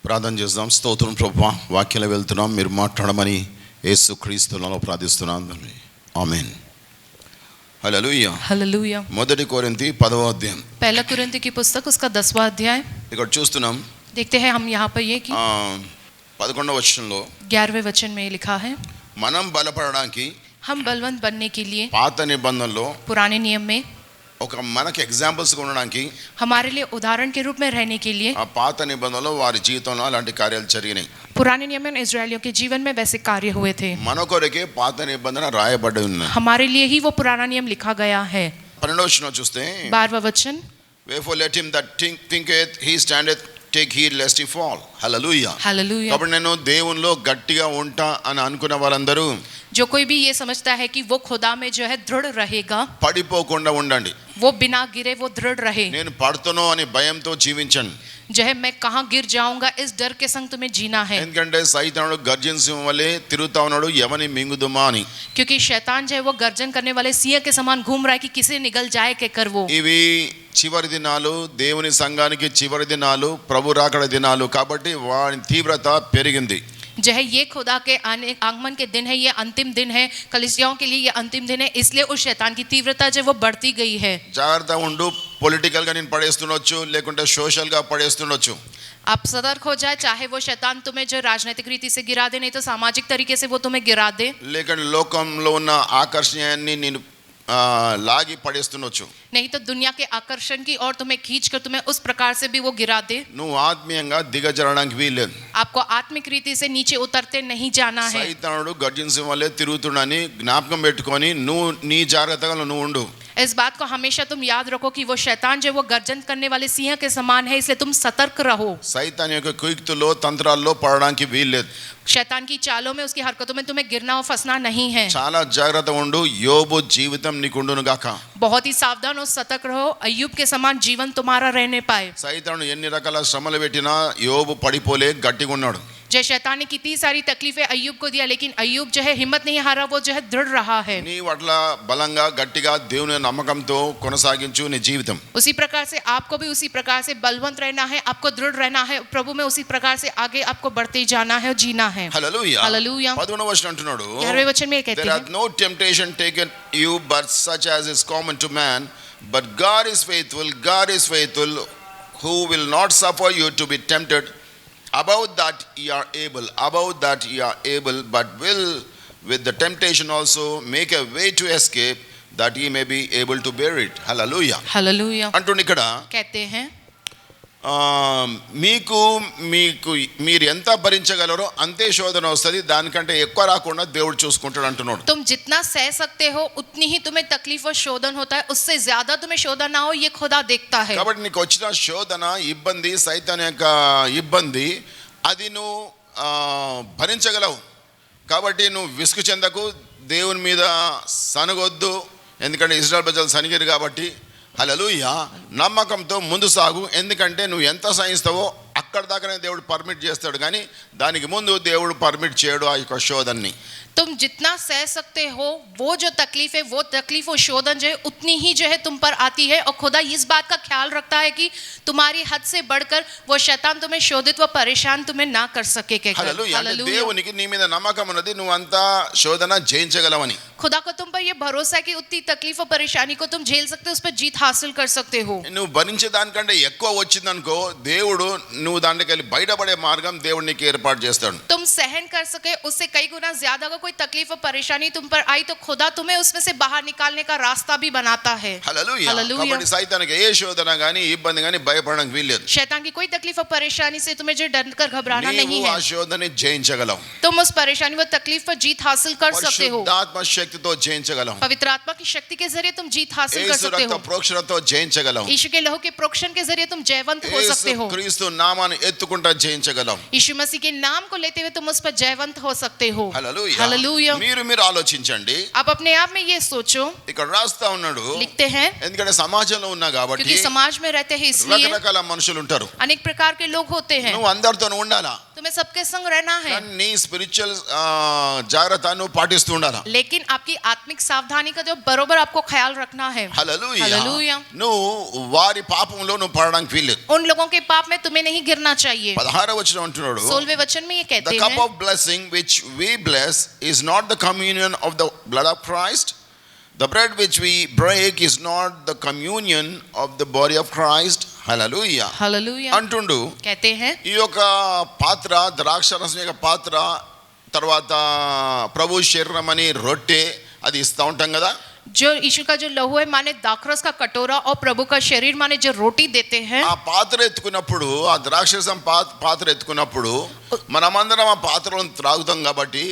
ప్రార్థన చేద్దాం. స్తోత్రం ప్రభువా, వాక్యాలు వెళ్తున్నాం, మీరు మాట్లాడమని యేసు క్రీస్తునామములో ప్రార్థిస్తున్నాను. ఆమేన్. హల్లెలూయా హల్లెలూయా. మొదటి కొరింథీ 10వ అధ్యాయం. पहला कुरिन्ती की पुस्तक उसका 10वां अध्याय ఇక్కడ చూస్తున్నాం. देखते हैं हम यहाँ पर ये कि 11వ వచనంలో 11वें वचन में लिखा है, మనం బలపడడానికి हम बलवंत बनने के लिए పాత నిబంధనలో पुराने नियम में ఒక మనకి ఎగ్జాంపుల్స్ ఉండడానికి हमारे लिए उदाहरण के रूप में रहने के लिए ఆ పాత నిబంధనలో వారి జీవితంలో అలాంటి కార్యాలు జరిగినాయి. पुराने नियम में इजरायलियों के जीवन में वैसे कार्य हुए थे. మన కొరకే పాత నిబంధన రాయబడి ఉన్నది. हमारे लिए ही वो पुराना नियम लिखा गया है. 12వ వచనం చూస్తే 12वां वचन, wherefore let him that thinketh he standeth take heed lest he fall. Hallelujah. Hallelujah. కాబట్టి నేను దేవునిలో గట్టిగా ఉంటా అని అనుకున్న వారందరూ जो कोई भी ये समझता है कि वो खुदा में जो है दृढ़ रहेगा, పడిపోకుండా ఉండండి. वो बिना गिरे वो दृढ़ रहे. నేను పడుతునో అని భయంతో జీవించండి. जो है मैं कहाँ गिर जाऊंगा इस डर के संग तुम्हें जीना है. ఎందుకంటే సైతానుడు గర్జన సింహం వలె తిరుగుతా ఉన్నాడు, ఎవని మింగుదుమా అని. क्योंकि शैतान जो है वो गर्जन करने वाले सिंह के समान घूम रहा है कि किसे निगल जाए के कर वो. ఇవి చివరి దినాలు, దేవుని సంఘానికి చివరి దినాలు, ప్రభు రాకడ దినాలు. కాబట్టి వాని తీవ్రత పెరిగింది. जो है ये खुदा के आगमन के दिन है, ये अंतिम दिन है, कलीसियाओं के लिए ये अंतिम दिन है, इसलिए उस शैतान की तीव्रता जो वो बढ़ती गई है. జాగ్రత్త ఉండు. పొలిటికల్ గా నేను పడేస్తుండొచ్చు, లేకుంటే సోషల్ గా పడేస్తుండొచ్చు. आप सतर्क हो जाए, चाहे वो शैतान तुम्हें जो राजनीतिक रीति से गिरा दे, नहीं तो सामाजिक तरीके से वो तुम्हें गिरा दे. లేకుంటే లోకంలో ఉన్న ఆకర్షణీయాన్ని నేను లాగి పడేస్తుండొచ్చు. नहीं तो दुनिया के आकर्षण की और तुम्हें खींच कर तुम्हें उस प्रकार से भी वो गिरा दे. నువ్వు ఆత్మీయంగా దిగజరడానికి వీల్లేదు. आपको आत्मिक रीति से नीचे उतरते नहीं जाना है. సైతానుడు గర్జన సింహం వలె తిరుగుతున్నాడని జ్ఞాపకం పెట్టుకొని నువ్వు నీ జాగ్రత్తగా నువ్వు ఉండు. इस बात को हमेशा तुम याद रखो कि वो शैतान जो वो गर्जन करने वाले सिंह के समान है, इसलिए तुम सतर्क रहो. సైతాన్ యొక్క కుయుక్తులో తంత్రాల్లో పడడానికి వీల్లేదు. शैतान की चालों में, उसकी हरकतों में तुम्हें गिरना और फंसना नहीं है. చాలా జాగ్రత్త ఉండు. యోబు జీవితం నీకుండును గాక. बहुत ही सावधान और सतर्क रहो, अय्यूब के समान जीवन तुम्हारा रहने पाए. సైతాను ఎన్ని రకాల శ్రమలు పెట్టినా యోబు పడిపోలే, గట్టిగా ఉన్నాడు. जय शैतान ने कितनी सारी तकलीफें अय्यूब को दिया, लेकिन अय्यूब जो है हिम्मत नहीं हारा, वो जो है दृढ़ रहा है. నీ అట్లా బలంగా గట్టిగా దేవుని నమ్మకంతో కొనసాగించు నీ జీవితం. उसी प्रकार से आपको भी उसी प्रकार से बलवंत रहना है, आपको दृढ़ रहना है प्रभु में. उसी प्रकार से आगे आपको बढ़ते जाना है और जीना है. హల్లెలూయా. हालेलुया. 11వ వచనం అంటున్నాడు, 11वें वचन में कहते there हैं, hath no temptation taken you but such as is common to man, but God is faithful, who will not suffer you to be tempted above that ye are able, but will with the temptation also make a way to escape, that ye may be able to bear it. Hallelujah. Hallelujah. అంటున్న ఇక్కడ कहते हैं, మీకు మీరు ఎంత భరించగలరో అంతే శోధన వస్తుంది, దానికంటే ఎక్కువ రాకుండా దేవుడు చూసుకుంటాడు అంటున్నాడు. तुम जितना सह सकते हो उतनी ही तुम्हें तकलीफ और शोधन होता है, उससे ज्यादा तुम्हें शोधन ना हो ये खुदा देखता है. కాబట్టి నీకు వచ్చిన శోధన, ఇబ్బంది, సైతాన్ యొక్క ఇబ్బంది, అది నువ్వు భరించగలవు. కాబట్టి నువ్వు విసుగు చెందకు, దేవుని మీద సనగొద్దు. ఎందుకంటే ఇశ్రాయేలు ప్రజలు సనిగిరు కాబట్టి. హల్లెలూయా. నమ్మకంతో ముందు సాగు. ఎందుకంటే నువ్వు ఎంత సహిస్తావో అక్కడ దాకానే దేవుడు పర్మిట్ చేస్తాడు, కానీ దానికి ముందు దేవుడు పర్మిట్ చేయడు ఆ యొక్క శోధనని. तुम जितना सह सकते हो वो जो तकलीफ है, वो तकलीफ और शोधन जो है उतनी ही जो है तुम पर आती है. और खुदा इस बात का ख्याल रखता है कि तुम्हारी हद से बढ़कर वो शैतान तुम्हें शोधित व परेशान तुम्हें ना कर सके. హల్లెలూయా. అంటే దేవునికి నీ మీద నమ్మకం ఉన్నది, నువ్వు అంతా శోధన జయించగలవని. खुदा को तुम पर ये भरोसा है कि उतनी तकलीफ और परेशानी को तुम झेल सकते हो, उस पर जीत हासिल कर सकते हो. నువ్వు భరించే దానికంటే ఎక్కువ వచ్చిందనుకో, దేవుడు నువ్వు దాంట్లోకి వెళ్ళి బయటపడే మార్గం దేవుడు నీకు ఏర్పాటు చేస్తాడు. तुम सहन कर सके उससे कई गुना ज्यादा अगर कोई तकलीफ और परेशानी तुम पर आई तो खुदा तुम्हें उसमें से बाहर निकालने का रास्ता भी बनाता है. హల్లెలూయా. हालेलुया. కాబట్టి సైతానికి ఏ శోధన గానీ ఇబ్బంది గానీ భయపడడానికి వీల్లేదు. शैतान की कोई तकलीफ और परेशानी से तुम्हें जो डर कर घबराना नहीं నీవు है. ఆ శోధనని జయించగలవు. तुम उस परेशानी व तकलीफ पर जीत हासिल कर सकते हो. పరిశుద్ధాత్మ శక్తితో జయించగలవు. पवित्र आत्मा की शक्ति के जरिए तुम जीत हासिल कर యేసు सकते రక్త हो. ప్రోక్షణతో జయించగలవు. यीशु के लहू के प्रोक्षण के जरिए तुम जयवंत हो सकते యేసు हो. క్రీస్తు నామాన్ని ఎత్తుకుంటా జయించగలవు. यीशु मसीह के नाम को लेते हुए तुम उस पर जयवंत हो सकते हो. హల్లెలూయా. हालेलुया. మీరు ఆలోచించండి. आप अपने आप में ये सोचो. ఇక్కడ రాస్తా ఉన్నాడు, लिखते हैं, ఎందుకంటే సమాజంలో ఉన్నా కాబట్టి क्योंकि समाज में रहते हैं इसलिए రకరకాల మనుషులు ఉంటారు. अनेक प्रकार के लोग होते हैं. నువ్వు అందరితో ఉండాలా. तुम्हें सबके संग रहना है, కానీ నీ స్పిరిచువల్ జాగ్రత్త నువ్వు పాటిస్తూ ఉండాలి. लेकिन आपकी आत्मिक सावधानी का जो बरोबर आपको ख्याल रखना है. హల్లెలూయా. हालेलुया. నువ్వు వారి పాపంలో నువ్వు పడడానికి వీల్లేదు. उन लोगों के पाप में तुम्हें नहीं गिरना चाहिए. 16వ వచనం అంటున్నాడు, 16वें वचन में ये the कहते cup हैं, of blessing which we bless is not the communion of the blood of Christ. The bread which we break is not the communion of the body of Christ. Hallelujah. Hallelujah. అంటుండు कहते हैं ఈ యొక్క పాత్ర ద్రాక్షరసం యొక్క పాత్ర, తర్వాత ప్రభు శరీరం అని రొట్టె అది ఇస్తూ ఉంటాం కదా. जो यीशु का जो लहू है माने दाखरस का कटोरा और प्रभु का शरीर माने जो रोटी देते हैं, ఆ పాత్ర ఎత్తుకున్నప్పుడు, ఆ ద్రాక్షరసం పాత్ర ఎత్తుకున్నప్పుడు మనమందరం ఆ పాత్రలను త్రాగుతాం కాబట్టి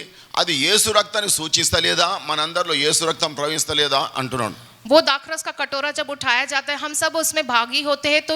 అది యేసు రక్తాన్ని సూచిస్తలేదా, మనందరిలో యేసు రక్తం ప్రవహిస్తలేదా అంటున్నాడు. वो दाखरस का कटोरा जब उठाया जाता है हम सब उसमें भागी होते हैं, तो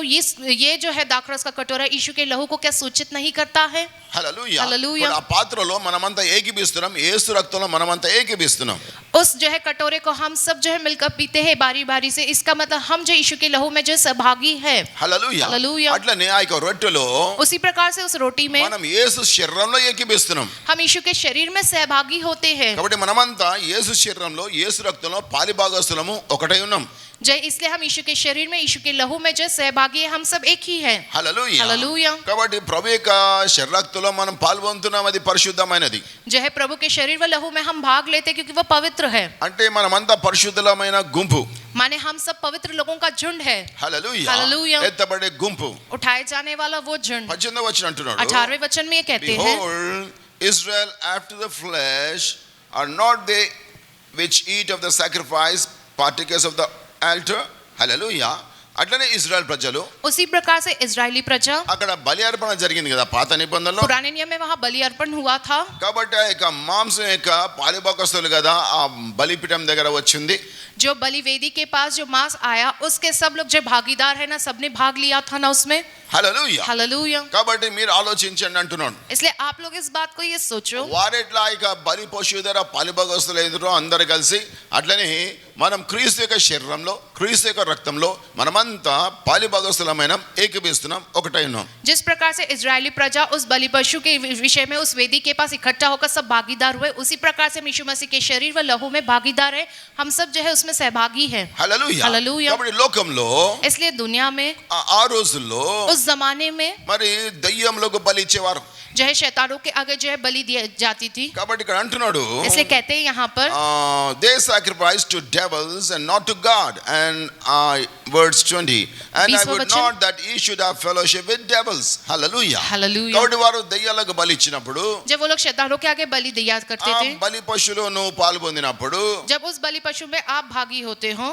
ये जो है दाखरस का कटोरा यीशु के लहू को क्या सूचित नहीं करता है? హల్లెలూయా. హల్లెలూయా. ఆ పాత్రలో మనమంతా ఏకీభిస్తున్నాం, యేసు రక్తంలో మనమంతా ఏకీభిస్తున్నాం. उस जो है कटोरे को हम सब जो है मिलकर पीते हैं बारी बारी से, इसका मतलब हम जो यीशु के लहू में जो सहभागी है. హల్లెలూయా. హల్లెలూయా. అట్లనే ఆ యొక్క రొట్టెలో उसी प्रकार से उस रोटी में మనం యేసు శరీరంలో ఏకీభిస్తున్నాం. हम यीशु के शरीर में सहभागी होते हैं. కాబట్టి మనమంతా యేసు శరీరంలో యేసు రక్తంలో పాలిభాగస్తులము ఒకటై ఉన్నాం. जय इसलिए हम यीशु के शरीर में यीशु के लहू में जो सहभागी है, हम सब एक ही हैं. హల్లెలూయా. हालेलुया. కాబట్టి ప్రభు యొక్క శరీరక్తంలో మనం పాల్గొంటున్నాం, అది పరిశుద్ధమైనది. जो है प्रभु के शरीर व लहू में हम भाग लेते हैं क्योंकि वो पवित्र है. అంటే మనమంతా పరిశుద్ధమైన గుంపు. माने हम सब पवित्र लोगों का झुंड है. హల్లెలూయా. హల్లెలూయా. ఎత్తబడే గుంపు. उठाए जाने वाला वो झुंड. 18వ వచనం అంటున్నాడు, 18वें वचन में ये कहते हैं, Behold, Israel after the flesh are not they which eat of the sacrifice, partakers of the altar. Hallelujah. అట్లనే ఇజ్రాయెల్ ప్రజలు, उसी प्रकार से इजरायली प्रजा, అక్కడ బలి అర్పణ జరిగింది కదా పాత నిబంధనలో. पुराने नियम में वहाँ बलि अर्पण हुआ था. కాబట్టి ఆ యొక్క మాంసం యొక్క పాలిభాగస్తులు కదా ఆ బలిపీఠం దగ్గర వచ్చింది. जो बलि वेदी के पास जो मांस आया उसके सब लोग जो भागीदार है ना, सबने भाग लिया था ना उसमें. హల్లెలూయా. हालेलुया. కాబట్టి మీరు ఆలోచించండి అంటున్నాడు. इसलिए आप लोग इस बात को ये सोचो, వారెట్లా ఇక బలి పశువు దగ్గర పాలిభాగస్తులు ఎదురు అందరు కలిసి, అట్లనే మనం క్రీస్తు యొక్క శరీరంలో క్రీస్తు యొక్క రక్తంలో మనమంతా పాలిభాగస్తులమైన ఏకీభిస్తున్నాం, ఒకటై ఉన్నాం. जिस प्रकार से इजरायली प्रजा उस बलि पशु के विषय में उस वेदी के पास इकट्ठा होकर सब भागीदार हुए, उसी प्रकार से यीशु मसीह के शरीर व लहू में भागीदार है, हम सब जो है उसमें सहभागी हैं. హల్లెలూయా. హల్లెలూయా. కాబట్టి లోకంలో इसलिए दुनिया में ఆ రోజుల్లో उस जमाने में మరి దయ్యంలకు బలి ఇచ్చేవారు. जो है शैतानों के आगे जो है बलि दी जाती थी. కాబట్టి ఇక్కడ అంటున్నాడు, इसलिए कहते हैं यहाँ पर, they sacrifice to devils and not to God. And verse 20, and I 20वां would वचन. not that ye should have fellowship with devils. Hallelujah. Hallelujah. కాబట్టి వారు దయ్యాలకు బలి ఇచ్చినప్పుడు, जब वो लोग शैतानों के आगे बलि दिया करते ఆ थे, బలి పశువులో నువ్వు పాల్పొందినప్పుడు जब उस बलि पशु में आप भागी होते हो,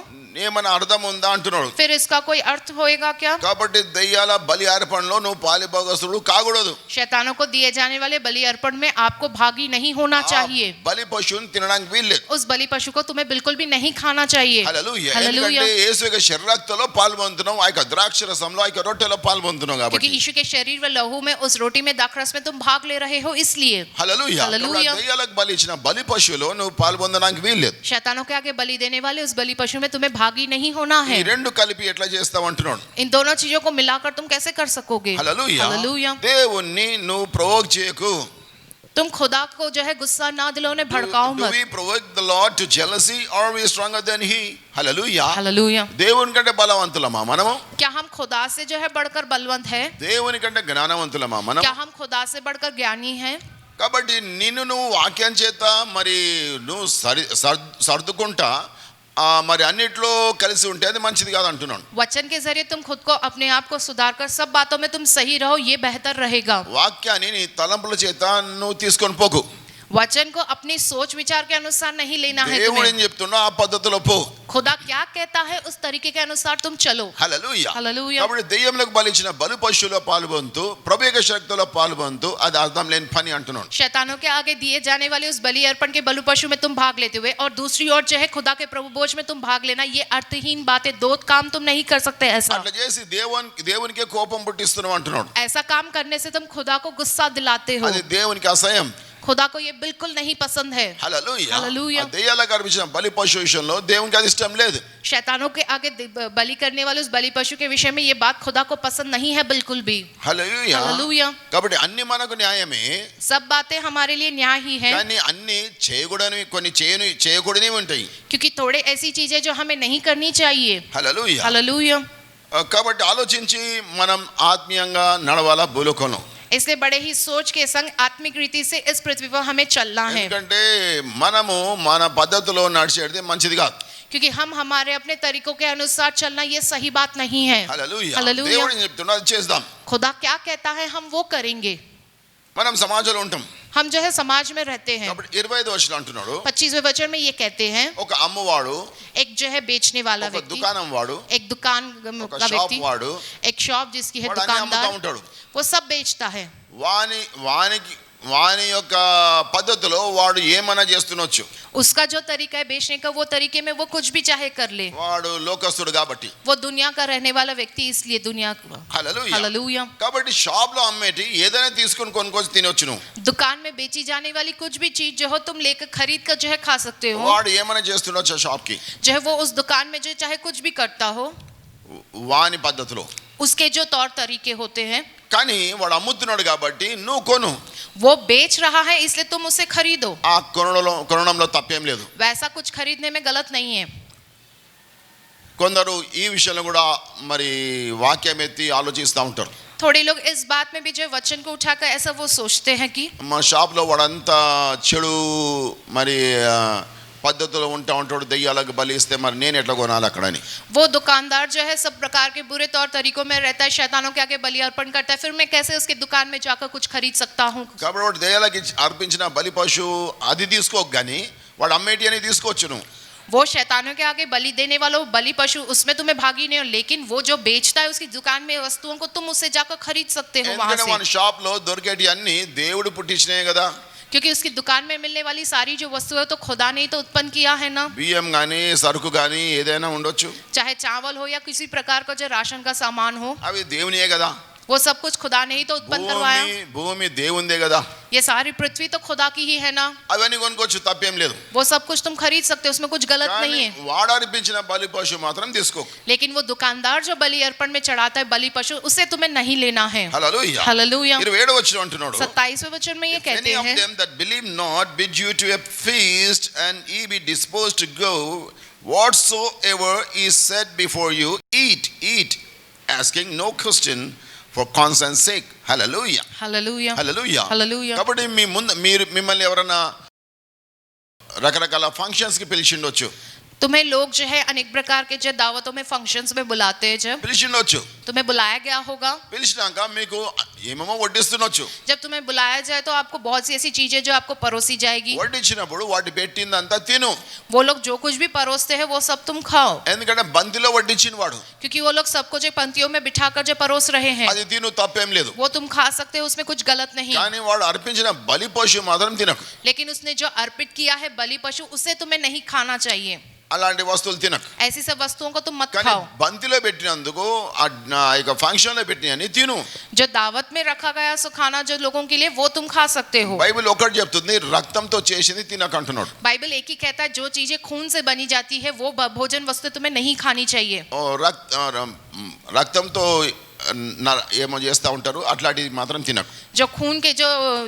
ఏమైనా అర్థం ఉందా అంటున్నాడు. फिर इसका कोई अर्थ होएगा क्या? కాబట్టి దయ్యాల బలి అర్పణలో నువ్వు పాలిభాగస్తుడు కాకూడదు. शैतानों को दिए जाने वाले बलि अर्पण में आपको भागी नहीं होना चाहिए. బలి పశువుని తినడానికి వీల్లేదు. उस बलि पशु को तुम्हें बिल्कुल भी नहीं खाना चाहिए. హల్లెలూయా. हालेलुया. ఎందుకంటే యేసు యొక్క శరీరక్తంలో పాల్పొందుతున్నాం, ఆ యొక్క ద్రాక్షరసంలో ఆ యొక్క రొట్టెలో పాల్పొందుతున్నాం क्योंकि కాబట్టి. यीशु के शरीर व लहू में उस रोटी में दाखरस में तुम भाग ले रहे हो, इसलिए. హల్లెలూయా. హల్లెలూయా. కాబట్టి దయ్యాలకు బలి ఇచ్చిన బలి పశువులో నువ్వు పాల్పొందడానికి వీల్లేదు. शैतानों के आगे बलि देने वाले उस बलि पशु में तुम्हें भागी नहीं होना ఈ है. రెండు కలిపి ఎట్లా చేస్తావు అంటున్నాడు. इन दोनों चीजों को मिलाकर तुम कैसे कर सकोगे? హల్లెలూయా. हालेलुया. దేవుణ్ణి నువ్వు ప్రొవోక్ చేయకు. तुम खुदा को जो है गुस्सा ना दिलो, ने भड़काओ Do मत. we provoke the Lord to jealousy or are we stronger than he? Hallelujah. Hallelujah. దేవుని కంటే బలవంతులమా మనము? क्या हम खुदा से जो है बढ़कर बलवंत है? దేవుని కంటే జ్ఞానవంతులమా మనం? क्या हम खुदा से बढ़कर ज्ञानी हैं? కాబట్టి నిన్ను నువ్వు వాక్యం చేత మరి నువ్వు సర్దుకుంటా మరి అన్నిట్లో కలిసి ఉంటే అది మంచిది కాదు అంటున్నాను. वचन के जरिए तुम खुद को अपने आप को सुधार कर सब बातों में तुम सही रहो, ये बेहतर रहेगा. వాక్యాన్ని నీ తలంపుల చేత నువ్వు తీసుకొని పోకు. वचन को अपनी सोच विचार के अनुसार नहीं लेना है దేవుడు तुम्हें. ఏం చెప్తున్నా ఆ పద్ధతిలో పో. खुदा क्या कहता है उस तरीके के अनुसार तुम चलो. హల్లెలూయా. हालेलुया. కాబట్టి దెయ్యములకు బలిచ్చిన బలి పశువులో పాల్పొందు, ప్రభు యొక్క శక్తిలో పాల్పొందు, అది అర్థం లేని పని అంటున్నాడు. शैतानों के आगे दिए जाने वाले उस बलि अर्पण के बलि पशु में तुम भाग लेते हुए और दूसरी ओर जो है खुदा के प्रभु भोज में तुम भाग लेना, ये अर्थहीन बातें, दो काम तुम नहीं कर सकते. ऐसा అట్లా చేసి దేవునికే కోపం పుట్టిస్తున్నావు అంటున్నాడు. ऐसा काम करने से तुम खुदा को गुस्सा दिलाते हो. అది దేవునికి అసహ్యం. खुदा को ये बिल्कुल नहीं पसंद है। హల్లెలూయా హల్లెలూయా. దెయ్యాలకు అర్పించిన బలి పశు విషయంలో దేవునికి అది ఇష్టం లేదు. शैतानों के आगे बलि करने वाले उस बलि पशु के विषय में ये बात खुदा को पसंद नहीं है बिल्कुल भी। Hallelujah hallelujah. కాబట్టి అన్ని మనకు న్యాయమే, सब बातें हमारे लिए न्याय ही है, కానీ అన్ని చేయకూడనివి కొన్ని చేయకూడనివి ఉంటాయి. क्योंकि थोड़े ऐसी चीजें जो हमें नहीं करनी चाहिए। Hallelujah hallelujah. కాబట్టి ఆలోచించి మనం ఆత్మీయంగా నడవాలా భూలోకంలో. इसलिए बड़े ही सोच के संग आत्मिक रीति से इस पृथ्वी पर हमें चलना है, ఎందుకంటే మనము మన పద్ధతిలో నడిచేది మంచిది కాదు. क्योंकि हम हमारे अपने तरीकों के अनुसार चलना ये सही बात नहीं है। Hallelujah hallelujah. దేవుడు ఏం చెప్తున్నా అది చేద్దాం. खुदा क्या कहता है हम वो करेंगे। మనం సమాజంలో ఉంటాం हम जो है समाज में रहते हैं। కాబట్టి 25 వర్షాలు అంటున్నాడు. 25वें वचन में ये कहते हैं, ఒక అమ్మవాడు, एक जो है बेचने वाला ఒక व्यक्ति, దుకాణం వాడు, एक दुकान ఒక का షాప్ व्यक्ति, వాడు एक शॉप जिसकी है వాడు అన్ని అమ్ముతా दुकानदार, ఉంటాడు. वो सब बेचता है। వాని యొక్క పద్ధతిలో వాడు ఏమన్నా చేస్తునొచ్చు. उसका जो तरीका है बेचने का, वो तरीके में वो कुछ भी चाहे कर ले। వాడు లోకస్తుడు కాబట్టి, वो दुनिया का रहने वाला व्यक्ति, इसलिए दुनिया का। Hallelujah hallelujah. కాబట్టి షాప్ లో అమ్మేటి ఏదైనా తీసుకొని కొనుక్కొని తినొచ్చు నువ్వు. दुकान में बेची जाने वाली कुछ भी चीज जो हो तुम लेकर खरीद कर जो है खा सकते हो। వాడు ఏమన్నా చేస్తునొచ్చు షాప్ కి, जो है वो उस दुकान में जो चाहे कुछ भी करता हो, వాని పద్ధతిలో. उसके जो तौर तरीके होते हैं। కానీ వాడు అమ్ముతున్నాడు కాబట్టి నువ్వు కొను. वो बेच रहा है इसलिए तुम उसे खरीदो। ఆ కొనడంలో తప్పేం లేదు. वैसा कुछ खरीदने में गलत नहीं है। కొందరు ఈ విషయంలో కూడా మరి వాక్యం ఎత్తి ఆలోచిస్తూ ఉంటారు. थोड़े लोग इस बात में भी जो वचन को उठाकर ऐसा वो सोचते हैं कि మా షాప్లో వాడంతా చెడు మరి పద్ధతిలో ఉంటాడు, దెయ్యాలకు బలి ఇస్తే మరి నేను ఎట్లా కొనాలి అక్కడని. वो दुकानदार जो है सब प्रकार के बुरे तौर तरीकों में रहता है, शैतानों के आगे बलि अर्पण करता है, फिर मैं कैसे उसके दुकान में जाकर कुछ खरीद सकता हूँ। కాబట్టి వాడు దెయ్యాలకి అర్పించిన బలి పశువు అది తీసుకోకు కానీ వాడు అమ్మేటి అని తీసుకోవచ్చు నువ్వు. वो शैतानों के आगे बलि देने वाला बलि पशु उसमें तुम्हें भागी नहीं हो, लेकिन वो जो बेचता है उसकी दुकान में वस्तुओं को तुम उससे जाकर खरीद सकते हो वहां ఎందుకంటే మన से, షాప్ లో దొరికేటి అన్ని దేవుడు పుట్టించినాయి కదా. क्योंकि उसकी दुकान में मिलने वाली सारी जो वस्तु है तो खुदा ने ही तो उत्पन्न किया है ना। బియ్యం కానీ సరుకు కానీ ఏదైనా ఉండొచ్చు, चाहे चावल हो या किसी प्रकार का जो राशन का सामान हो, అవి దేవునియే కదా. वो सब कुछ खुदा ने ही तो उत्पन्न करवाया। భూమి దేవుందే కదా. ये सारी पृथ्वी तो खुदा की ही है ना। అవన్నీ కొనుక్కోవచ్చు, తప్పేం లేదు. वो सब कुछ तुम खरीद सकते हो, उसमें कुछ गलत नहीं है। వాడు అర్పించిన బలి పశువు మాత్రం తీసుకోకు. लेकिन वो दुकानदार जो बलि अर्पण में चढ़ाता है बलि पशु, उसे तुम्हें नहीं लेना है। హల్లెలూయా. हालेलुया। 27వ వచనం అంటున్నాడు, 27वें वचन में ये कहते Many of हैं, them that believe not bid you to a feast, and ye be disposed to go. Whatsoever is set before you, eat, asking no question for conscience sake. Hallelujah. Hallelujah. Hallelujah. Hallelujah. కాబట్టి మిమ్మల్ని ఎవరన్నా రకరకాల functions కి పిలిచిండొచ్చు, तुम्हें लोग जो है अनेक प्रकार के जो दावतों में फंक्शंस में बुलाते हैं, जब పిలిచిండొచ్చు. तुम्हें बुलाया गया होगा, పిలిచినాక మీకు ఏమేమో వడ్డిస్తుండొచ్చు. जब तुम्हें बुलाया जाए तो आपको बहुत सी ऐसी चीजें जो आपको परोसी जाएगी, వడ్డించినప్పుడు వాటి పెట్టిందంతా తిను. वो लोग जो कुछ भी परोसते हैं वो सब तुम खाओ, ఎందుకంటే బంతిలో వడ్డించిన వాడు क्योंकि वो लोग सबको जो पंक्तियों में बिठाकर जो परोस रहे हैं అది తిను, తప్పేం లేదు. वो तुम खा सकते हो, उसमें कुछ गलत नहीं। కానీ వాడు అర్పించిన బలి పశువు మాత్రం తినకు. लेकिन उसने जो अर्पित किया है बलि पशु, उसे तुम्हें नहीं खाना चाहिए। అలాంటి వస్తువులు తినకు. ऐसी सब वस्तुओं को तुम मत కానీ खाओ। బంతిలో పెట్టినందుకు ఇక ఫంక్షన్ లో పెట్టినని తిను. जो दावत में रखा गया सो खाना जो लोगों के लिए, वो तुम खा सकते हो। బైబిల్ ఒకటి చెప్తుంది, రక్తంతో చేసింది తినకు అంటున్నాడు. बाइबल एक ही कहता है जो चीजें खून से बनी जाती है वो भोजन वस्तु तुम्हें नहीं खानी चाहिए। రక్తంతో ఏమో చేస్తూ ఉంటారు, అట్లాంటిది మాత్రం తినకు. जो खून के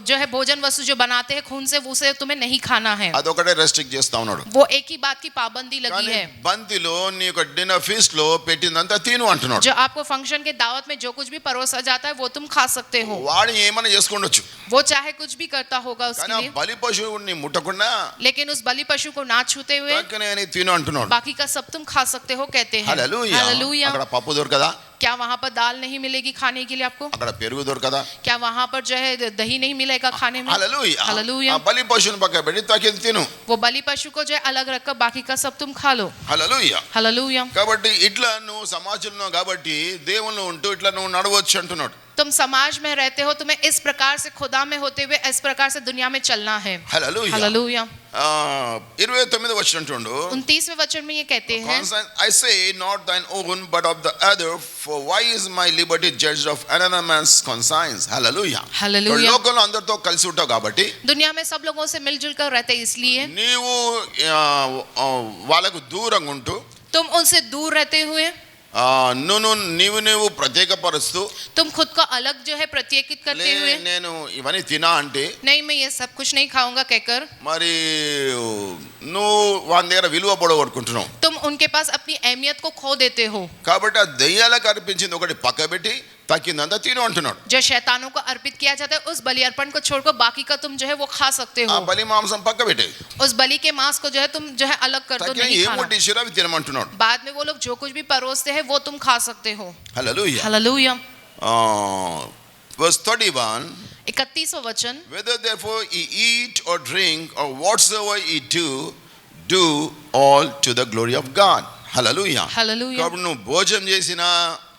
जो है भोजन वस्तु जो बनाते हैं खून से, उसे तुम्हें नहीं खाना है। అదొకటే రెస్ట్రిక్ట్ చేస్తా ఉన్నాడు. वो एक ही बात की पाबंदी लगी है। బంతిలో నీ యొక్క డిన్నర్ ఫీస్ట్ లో పెట్టిందంతా తిను అంటున్నాడు. जो आपको फंक्शन के दावत में जो कुछ भी परोसा जाता है वो तुम खा सकते हो। వాడు ఏమైనా చేసుకోండొచ్చు, वो चाहे कुछ भी करता होगा उसके కానీ लिए, బలి పశువుని ముట్టకుండా लेकिन उस बलि पशु को ना छूते हुए పక్కనే తిను అంటున్నాడు. बाकी का सब तुम खा सकते हो कहते हैं। హల్లెలూయా. हालेलुया। అక్కడ పప్పు దొరకదా, क्या वहां पर दाल नहीं मिलेगी खाने के लिए आपको? అక్కడ పెరుగు దొరకదా, क्या वहां पर जो है दही नहीं मिलेगा खाने में? హల్లెలూయా. हालेलुया। ఆ బలి పశువుని పక్క పెట్టి తక్కింది తిను. वो बलि पशु को जो है अलग रखकर बाकी का सब तुम खा लो। హల్లెలూయా. हालेलुया। కాబట్టి ఇట్లా నువ్వు సమాజంలో కాబట్టి దేవుళ్ళు ఉంటూ ఇట్లా నువ్వు నడవచ్చు అంటున్నాడు. तुम समाज में रहते हो, तुम्हें इस प्रकार से खुदा में होते हुए इस प्रकार से दुनिया में चलना है। హల్లెలూయా. हालेलुया। 29 వచ్చిన అంటుండు, 29वें वचन में ये कहते हैं, I say not thine own but of the other, for why is my liberty judged of another man's conscience? Hallelujah. Hallelujah. లోకంలో అందరితో కలిసి ఉంటావు కాబట్టి दुनिया में सब लोगों से मिलजुल कर रहते हैं, इसलिए నీవు వాళ్ళకు దూరంగా ఉంటూ तुम उनसे दूर रहते हुए నీవు ప్రత్యేకపరుస్తూ तुम खुद को अलग जो है प्रत्येकित करते हुए, నేను ఇవన్నీ తినా అంటే नहीं मैं ये सब कुछ नहीं खाऊंगा कहकर మరి నువ్వు వాని దగ్గర విలువ పొడగొట్టుకుంటున్నావు. तुम उनके पास अपनी अहमियत को खो देते हो. కాబట్టి ఆ దెయ్యాలకు అర్పించింది ఒకటి పక్క పెట్టి తక్కిందంతా తిను అంటున్నాడు. जो शैतानों को अर्पित किया जाता है उस बलि अर्पण को छोड़कर बाकी का तुम जो है वो खा सकते ఆ हो. బలి మాంసం పక్క పెట్టే उस बलि के मांस को जो है तुम जो है अलग कर दो, తక్కిన नहीं ఏం खाना. ముట్టించారో అవి తినమంటున్నాడు. बाद में वो लोग जो कुछ भी परोसते हैं वो तुम खा सकते हो. హల్లెలూయా. हालेलुया. Verse 31, 31वां वचन, whether therefore ye eat or drink or whatsoever ye do all to the glory of God. Hallelujah. Hallelujah. కాబట్టి నువ్వు భోజనం చేసినా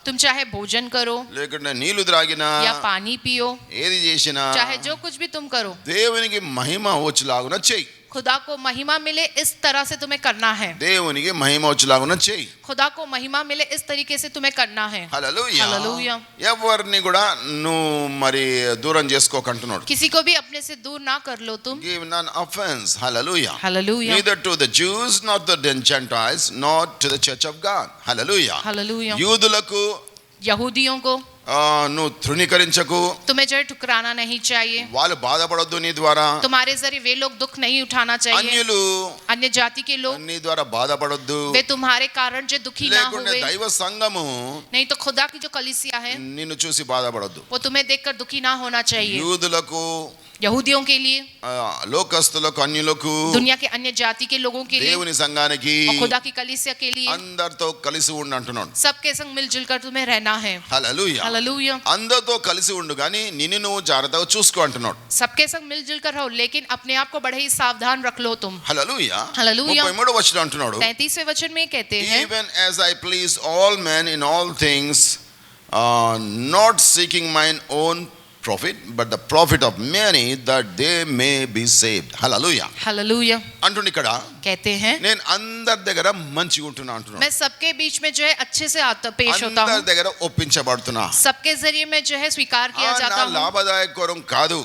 तुम चाहे भोजन करो లేకుంటే నీళ్లు త్రాగినా या पानी पियो, ఏది చేసినా चाहे जो कुछ भी तुम करो, దేవునికి మహిమ వచ్చేలాగున చెయ్యి. खुदा को महिमा मिले इस तरह से तुम्हें करना है. దేవునికి మహిమ వచ్చేలాగున చెయ్యి. खुदा को महिमा मिले इस तरीके से तुम्हें करना है. హల్లెలూయా. हालेलुया. ఎవరిని కూడా నువ్వు మరి దూరం చేసుకోకంటున్నాడు. किसी को भी अपने से दूर ना कर लो तुम. Give none offense. Hallelujah. Hallelujah. Neither to the Jews nor to the Gentiles nor to the church of God. Hallelujah. Hallelujah. యూదులకు यहूदियों को నువ్వు తృణీకరించకు, तुम्हें जो है ठुकराना नहीं चाहिए. వాళ్ళు బాధపడొద్దు నీ ద్వారా. तुम्हारे जरिए वे लोग दुख नहीं उठाना चाहिए. అన్యులు अन्य जाति के लोग నీ ద్వారా బాధపడొద్దు. वे तुम्हारे कारण जो दुखी ना లేకుంటే हुए, దైవ సంఘము नहीं तो खुदा की जो कलीसिया है నిన్ను చూసి బాధపడొద్దు. वो तुम्हें देखकर दुखी ना होना चाहिए. యూదులకు यहूदियों के लिए, లోకస్తులకు అన్యులకు दुनिया के अन्य जाति के लोगों के लिए దేవుని సంఘానికి और खुदा की कलीसिया के लिए అందరితో కలిసి ఉండు అంటున్నాడు. सबके संग मिलजुल कर तुम्हें रहना है. హల్లెలూయా. हालेलुया. అందరితో కలిసి ఉండు కానీ నిన్ను నువ్వు జాగ్రత్తగా చూసుకో అంటున్నాడు. सबके संग मिलजुल कर रहो, लेकिन अपने आप को बड़े ही सावधान रख लो तुम. హల్లెలూయా. హల్లెలూయా. 33వ వచనం అంటున్నాడు, 33वें वचन में कहते हैं, even as I please all men in all things, not seeking mine own profit but the profit of many that they may be saved. Hallelujah. Hallelujah. అంటుండి ఇక్కడ कहते हैं, నేను అందరి దగ్గర మంచిగా ఉంటున్నా అంటున్నాడు. मैं सबके बीच में जो है अच्छे से पेश होता అందరి हूँ, దగ్గర ఒప్పించబడుతున్నా. सबके जरिए मैं जो है स्वीकार किया నా जाता हूँ, లాభదాయక కొరకు కాదు.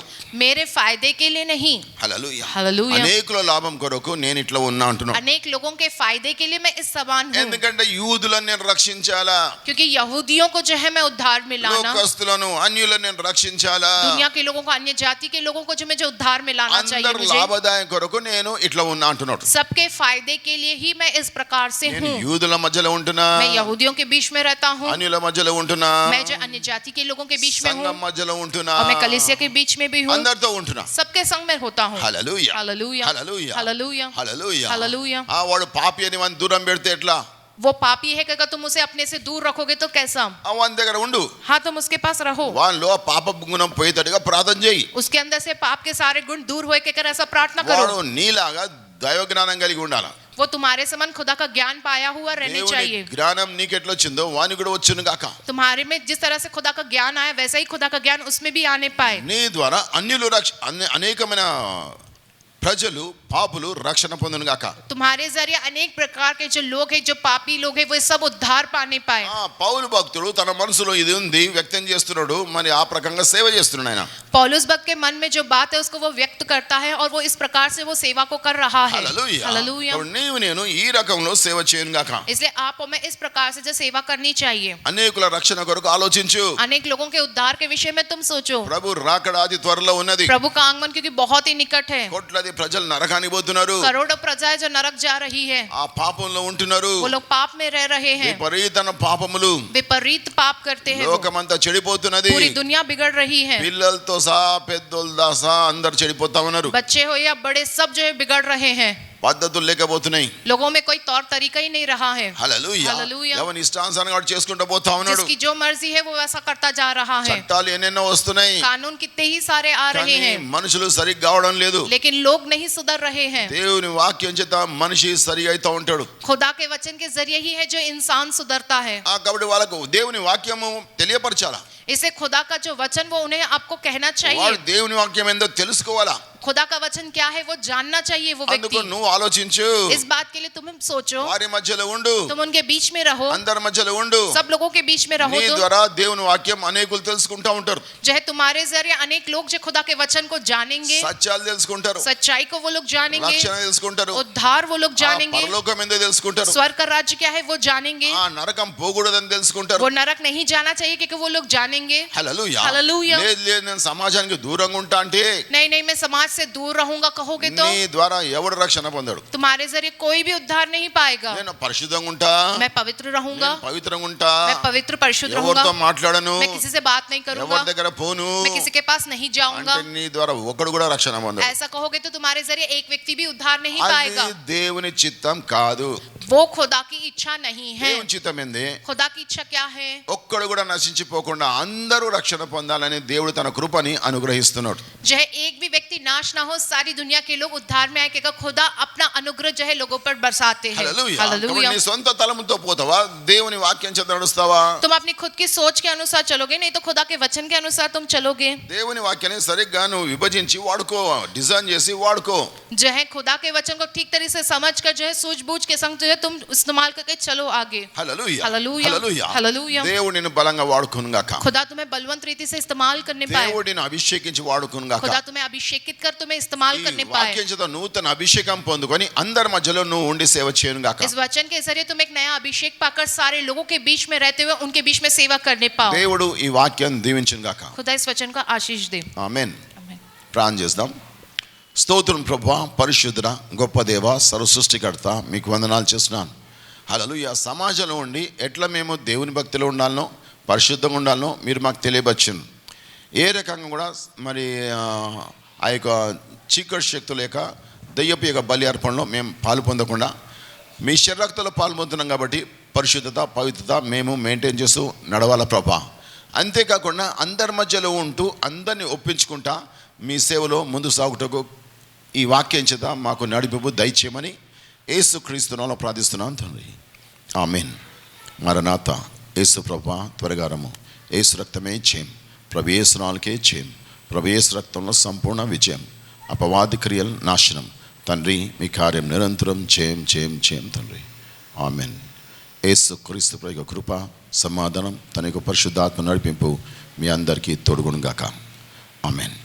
मेरे फायदे के लिए नहीं. హల్లెలూయా. हालेलुया. అనేకుల లాభం కొరకు నేను ఇట్లా ఉన్నా అంటున్నాడు. अनेक लोगों के फायदे के लिए मैं इस समान हूँ, ఎందుకంటే యూదులను నేను రక్షించాలా, क्योंकि यहूदियों को जो है मैं उद्धार में लाना, లోకస్తులను అన్యులను నేను రక్షించాలా, दुनिया के लोगों को, अन्य जाति के लोगों को जो मुझे उद्धार में लाना चाहिए, అందరు मुझे లాభదాయక కొరకు నేను ఇట్లా ఉన్నా అంటున్నాడు. सबके फायदे के लिए ही मैं इस प्रकार से నేను हूँ. యూదుల మధ్యలో ఉంటున్నా, मैं यहूदियों के बीच में रहता हूँ, అన్యుల మధ్యలో ఉంటున్నా, मैं जो अन्य जाति के लोगों के बीच में हूँ, సంఘం మధ్యలో ఉంటున్నా, और मैं कलीसिया के बीच में भी हूँ, అందరితో ఉంటున్నా. सबके संग में होता हूँ. హల్లెలూయా. हालेलुया. హల్లెలూయా. हालेलुया. హల్లెలూయా. हालेलुया. వాడు పాపి అని వాడిని దూరం పెడితే ఎట్లా? वो पापी है कि अगर तुम उसे अपने से दूर रखोगे तो कैसा? వాని దగ్గర ఉండు, हाँ, तुम उसके पास रहो, వానిలో పాప గుణం పోయేటట్టుగా ప్రార్థన చేయి. उसके अंदर से पाप के सारे गुण दूर होए के कर ऐसा प्रार्थना వాడు करो. నీలాగా దైవ జ్ఞానం కలిగి ఉండాలి. वो तुम्हारे समान खुदा का ज्ञान पाया हुआ रहने దేవుని चाहिए. జ్ఞానం నీకెట్లా వచ్చిందో వాని కూడా వచ్చును గాక. तुम्हारे में जिस तरह से खुदा का ज्ञान आया वैसा ही खुदा का ज्ञान उसमें भी आने पाए. నీ ద్వారా అన్యులు అనేకమైన ప్రజలు పాపులు రక్షణ పొందును గాక. तुम्हारे जरिए अनेक प्रकार के जो लोग हैं, जो पापी लोग हैं, वो सब उद्धार पाने पाए. పౌలు భక్తుడు తన మనసులో ఇది ఉంది వ్యక్తం చేస్తున్నాడు, మరి ఆ ప్రకంగా సేవ చేస్తున్నాడు ఆయన. पौलुस भक्त के मन में जो बात है उसको वो व्यक्त करता है और वो इस प्रकार से वो सेवा को कर रहा है. హల్లెలూయా. हालेलुया. ఇప్పుడు నీవు నేను ఈ రకంలో సేవ చేయను గాక. इसलिए आप और मैं इस प्रकार से जो सेवा करनी चाहिए. అనేకుల రక్షణ కొరకు ఆలోచించు. अनेक लोगों के उद्धार के विषय में तुम सोचो. ప్రభు రాకడ అతి త్వరలో ఉన్నది. प्रभु का आगमन क्योंकि बहुत ही निकट है. కోట్లాది ప్రజలు నరకానికి పోతున్నారు. करोड़ों प्रजाएं जो नरक जा रही है, ఆ పాపంలో ఉంటున్నారు. वो लोग पाप में रह रहे हैं, విపరీతన పాపములు, विपरीत पाप करते हैं, वो లోకమంతా చెడిపోతున్నది. पूरी दुनिया बिगड़ रही है. పిల్లలతో సహా పెద్దోళ్ళ దాసా అందరు చెడిపోతా ఉన్నారు. बच्चे हो या बड़े सब जो है बिगड़ रहे हैं. పద్ధతులు లేకపోతున్నాయి. लोगों में कोई तौर तरीका ही नहीं रहा है. హల్లెలూయా. हालेलुया. ఎవని ఇష్టానుసారంగా వాడు చేసుకుంటూ పోతా ఉన్నాడు. जिसकी जो मर्जी है वो वैसा करता जा रहा है. చట్టాలు ఎన్నెన్నో వస్తున్నాయి, कानून कितने ही सारे आ रहे కానీ हैं, మనుషులు సరిగ్గా అవడం లేదు. लेकिन लोग नहीं सुधर रहे हैं. దేవుని వాక్యం చేత మనిషి సరిగా అవుతా ఉంటాడు. खुदा के वचन के जरिए ही है जो इंसान सुधरता है. కాబట్టి వాళ్ళకు దేవుని వాక్యము తెలియపరచాలా. इसे खुदा का जो वचन वो उन्हें आपको कहना వాడు चाहिए దేవుని వాక్యం ఏందో తెలుసుకోవాలా. खुदा का वचन क्या है वो जानना चाहिए वो అందుకు व्यक्ति నువ్వు ఆలోచించు, इस बात के लिए तुम सोचो వారి మధ్యలో ఉండు, तुम उनके बीच में रहो అందరి మధ్యలో ఉండు. सब लोगों के बीच में रहो నీ तो ద్వారా దేవుని వాక్యం అనేకులు తెలుసుకుంటా ఉంటారు, जो है तुम्हारे जरिए अनेक लोग जो खुदा के वचन को जानेंगे సత్యాలు తెలుసుకుంటారు, सच्चाई को वो लोग जानेंगे రక్షణ తెలుసుకుంటారు, उद्धार वो लोग ఆ जानेंगे పరలోకం ఏందో తెలుసుకుంటారు, स्वर्ग का राज्य क्या है वो जानेंगे ఆ నరకం పోకూడదని తెలుసుకుంటారు. वो नरक नहीं जाना चाहिए क्योंकि वो लोग जानेंगे హల్లెలూయా. హల్లెలూయా. లేదు లేదు నేను సమాజానికి దూరంగా ఉంటా అంటే नहीं नहीं मैं समाज से दूर रहूंगा कहोगे तो నీ ద్వారా ఎవడు రక్షణ పొందాడు. तुम्हारे जरिए कोई भी उद्धार नहीं पाएगा నేను పరిశుద్ధంగా ఉంటా, मैं पवित्र रहूंगा నేను పవిత్రంగా ఉంటా, मैं पवित्र परिशुद्ध ఎవరితో रहूंगा మాట్లాడను, मैं किसी से बात नहीं करूंगा ఎవరి దగ్గర పోను मैं किसी के पास नहीं जाऊंगा అంటే నీ ద్వారా ఒకడు కూడా రక్షణ పొందడు. ऐसा कहोगे तो तुम्हारे जरिए एक व्यक्ति भी उद्धार नहीं అది पाएगा దేవుని చిత్తం కాదు. वो खुदा की इच्छा नहीं है దేవుని చిత్తం ఏంది? खुदा की इच्छा क्या है ఒక్కడు కూడా నశించిపోకుండా అందరూ రక్షణ పొందాలని దేవుడు తన కృపని అనుగ్రహిస్తున్నాడు. जो है एक भी व्यक्ति नाश ना हो सारी दुनिया के लोग उद्धार में आए कि खुदा अपना अनुग्रह जो है लोगों पर बरसाते हैं హల్లెలూయా. हालेलुया కాబట్టి నీ సొంత తలముతో పోతావా, దేవుని వాక్యం చేత నడుస్తావా? तुम अपनी खुद की सोच के अनुसार चलोगे नहीं तो खुदा के वचन के अनुसार तुम चलोगे దేవుని వాక్యాన్ని సరిగ్గా నువ్వు విభజించి వాడుకో, డిజైన్ చేసి వాడుకో. जो है खुदा के वचन को ठीक तरीके से समझ कर जो है सूझबूझ के संग जो है तुम इस्तेमाल करके चलो आगे హల్లెలూయా. Hallelujah hallelujah. हालेलुया దేవుడు నిన్ను బలంగా వాడుకొను గాక. खुदा तुम्हें बलवंत रीति से इस्तेमाल करने पाए దేవుడు నిన్ను అభిషేకించి వాడుకొను గాక. खुदा तुम्हें अभिषेकित कर तुम्हें इस्तेमाल ఈ करने पाए వాక్యం చేత నూతన అభిషేకం పొందుకొని అందరి మధ్యలో నువ్వు ఉండి సేవ చేయను గాక. इस वचन के जरिए तुम एक नया अभिषेक पाकर सारे लोगों के बीच में रहते हुए उनके बीच में सेवा करने पाओ దేవుడు ఈ వాక్యం దీవించును గాక. खुदा इस वचन का आशीष दे ఆమేన్. आमीन। ప్రార్థన చేద్దాం. స్తోత్రం ప్రభువా, పరిశుద్ధుడా, గొప్ప దేవ, సర్వ సృష్టికర్త, మీకు వందనాలు చేస్తున్నాను. హల్లెలూయా. సమాజంలో ఉండి ఎట్లా మేము దేవుని భక్తిలో ఉండాలనో పరిశుద్ధంగా ఉండాలనో మీరు మాకు తెలియపరిచింది. ఏ రకంగా కూడా మరి ఆ యొక్క చీకటి శక్తుల యొక్క దయ్యపు యొక్క బలి అర్పణలో మేము పాలు పొందకుండా మీ శరీరక్తలో పాలు పొందుతున్నాం కాబట్టి పరిశుద్ధత పవిత్రత మేము మెయింటైన్ చేస్తూ నడవాల ప్రభా. అంతేకాకుండా అందరి మధ్యలో ఉంటూ అందరినీ ఒప్పించుకుంటా మీ సేవలో ముందు సాగుటకు ఈ వాక్యం చేత మాకు నడిపింపు దయచేయమని యేసుక్రీస్తు నామములో ప్రార్థిస్తున్నాను తండ్రి. ఆమేన్. మరణాత. యేసు ప్రభువా త్వరగా రమ్ము. యేసు రక్తమే చేయం, ప్రభు యేసు నామముకే చేయం, ప్రభు యేసు రక్తంలో సంపూర్ణ విజయం, అపవాది క్రియలు నాశనం. తండ్రి మీ కార్యం నిరంతరం చేయం చేయం చేయం తండ్రి. ఆమేన్. యేసు క్రీస్తు ప్రభు యొక్క కృప, సమాధానం, తన యొక్క పరిశుద్ధాత్మ నడిపింపు మీ అందరికీ తోడుగును గాక. ఆమేన్.